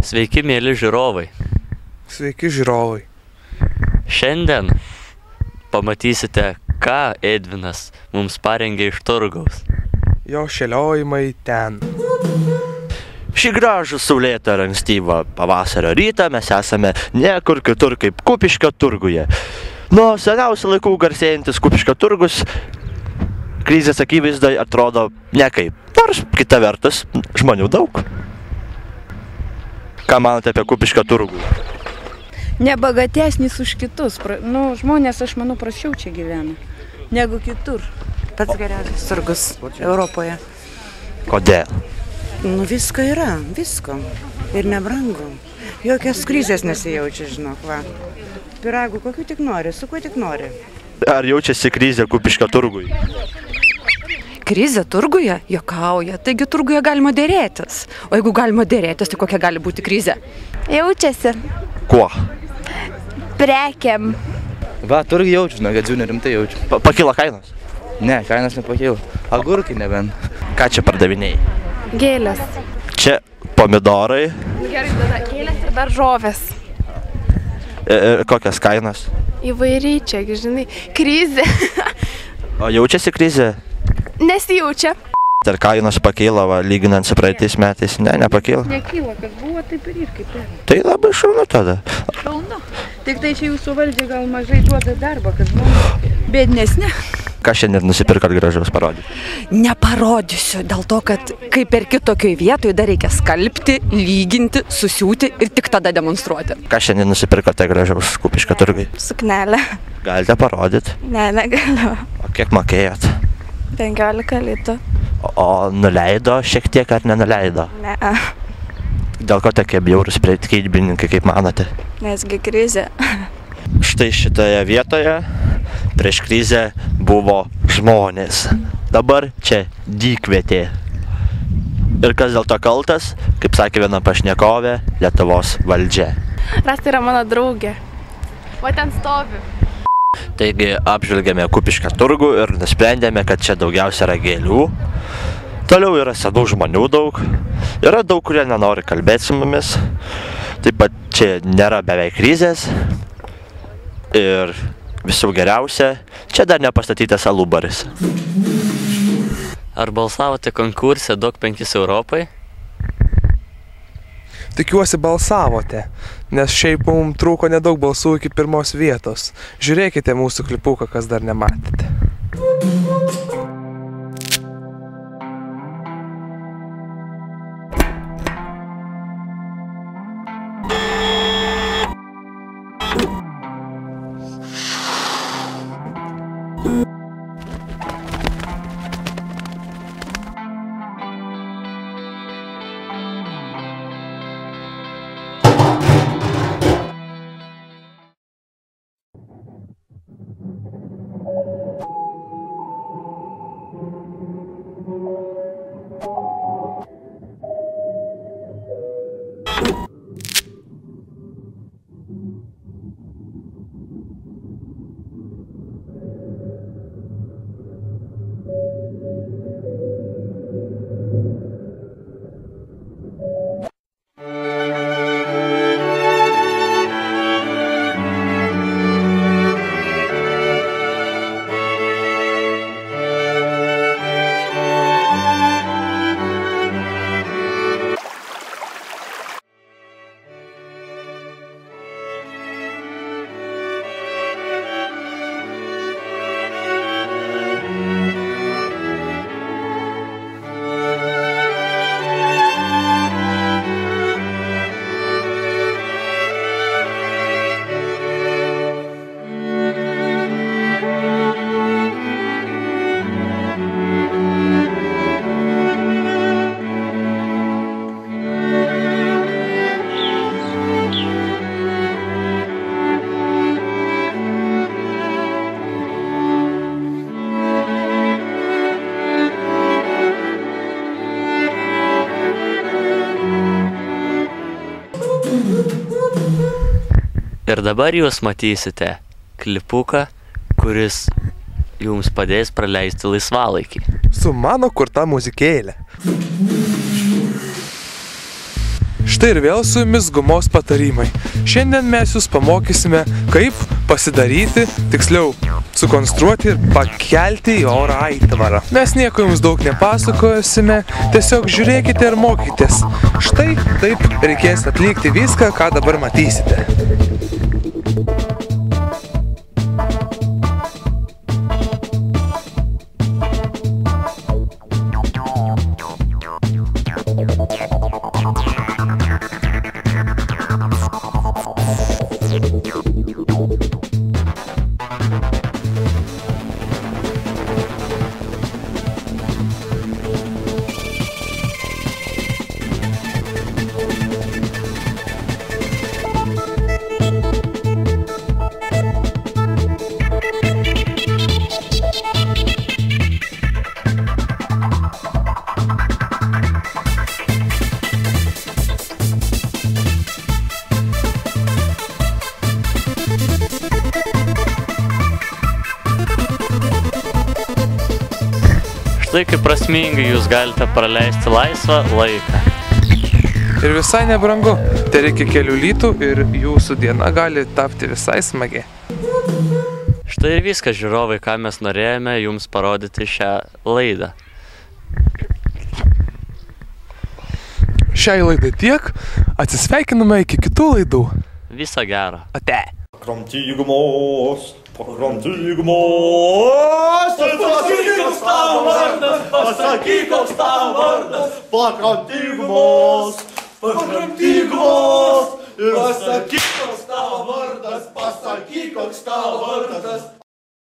Sveiki, mėly žiūrovai. Sveiki, žiūrovai. Šiandien pamatysite, ką Edvinas mums parengė iš turgaus. Jo šėliojimai ten. Šį gražų saulėtą ir ankstyvą pavasario rytą mes esame niekur kitur kaip Kupiškio turguje. Nuo seniausių laikų garsėjantis Kupiškio turgus krizės akivaizdoje atrodo nekaip. Nors kita vertus žmonių daug. Ką manote apie Kupiškio turgų? Nebagatesnis už kitus. Žmonės, aš manau, prasčiau čia gyvena negu kitur. Pats geriausias turgus Europoje. Kodėl? Visko yra, visko. Ir nebrangu. Jokios krizės nesijaučia, žinok, va. Piragų kokių tik nori, su kuo tik nori. Ar jaučiasi krizė Kupiškio turgui? Krizė turguje? Juokauja. Taigi turguje galima dėrėtis. O jeigu galima dėrėtis, tai kokia gali būti krizė? Jaučiasi. Kuo? Prekiam. Va, turgi jaučiu, gadžiu, nerimtai jaučiu. Pakilo kainos? Ne, kainos nepakilo. Agurkai nebent. Ką čia pardavinėjai? Gėlės. Čia pomidorai. Gerai, tada gėlės ir daržovės. Kokias kainos? Įvairiai čia, žinai, krizė. O jaučiasi krizė? Nesijaučia. Ar kainos pakyla, lyginant su praeitais metais? Ne, nepakyla. Nekyla, kas buvo, taip ir kaip yra. Tai labai šaunu tada. Šaunu. Tik tai čia jūsų valdžia gal mažai duoda darbą, kad žmonės bėdnesni. Ką šiandien nusipirkat gražaus parodyti? Neparodysiu, dėl to, kad kaip perki tokioj vietoj, dar reikia skalbti, lyginti, susiūti ir tik tada demonstruoti. Ką šiandien nusipirkote gražaus Kupiškio turgai? Suknelę. Galite parodyti? Ne, negaliu. O kiek mokėjot? 15 litų. O nuleido šiek tiek ar nenuleido? Ne. Dėl ko tokie bjaurūs prekybininkai, kaip manote? Nesgi krizė. Štai šitoje vietoje prieš krizę buvo žmonės. Dabar čia dykvietė. Ir kas dėl to kaltas, kaip sakė viena pašnekovė, Lietuvos valdžia. Rasta yra mano draugė. O ten stovi. Taigi apžvelgėme Kupiškio turgų ir nusprendėme, kad čia daugiausia yra gėlių. Toliau yra senų žmonių daug. Yra daug, kurie nenori kalbėti su mumis. Taip pat čia nėra beveik krizės. Ir visų geriausia, čia dar nepastatytas alubaris. Ar balsavote konkurse Duok 5 Europai? Tikiuosi balsavote, nes šiaip mums trūko nedaug balsų iki pirmos vietos. Žiūrėkite mūsų klipuką, kas dar nematėte. Ir dabar jūs matysite klipuką, kuris jums padės praleisti laisvalaikį. Su mano kurta muzikėlė. Štai ir vėl su jumis gumos patarimai. Šiandien mes jūs pamokysime, kaip pasidaryti, tiksliau, sukonstruoti ir pakelti į orą aitvarą. Mes nieko jums daug nepasakosime, tiesiog žiūrėkite ir mokykitės. Štai taip reikės atlikti viską, ką dabar matysite. Štai kaip prasmingai jūs galite praleisti laisvą laiką. Ir visai nebrangu, tai reikia kelių litų ir jūsų diena gali tapti visai smagi. Štai ir viskas, žiūrovai, ką mes norėjome jums parodyti šią laidą. Šiai laidai tiek, atsisveikiname iki kitų laidų. Viso gero. Ate. Kramtygumos, Pasakyk, koks tavo vardas, pasakyk, koks tavo vardas, pakrantygumos, pakrantygumos, pasakyk, koks tavo vardas, pasakyk, koks tavo vardas.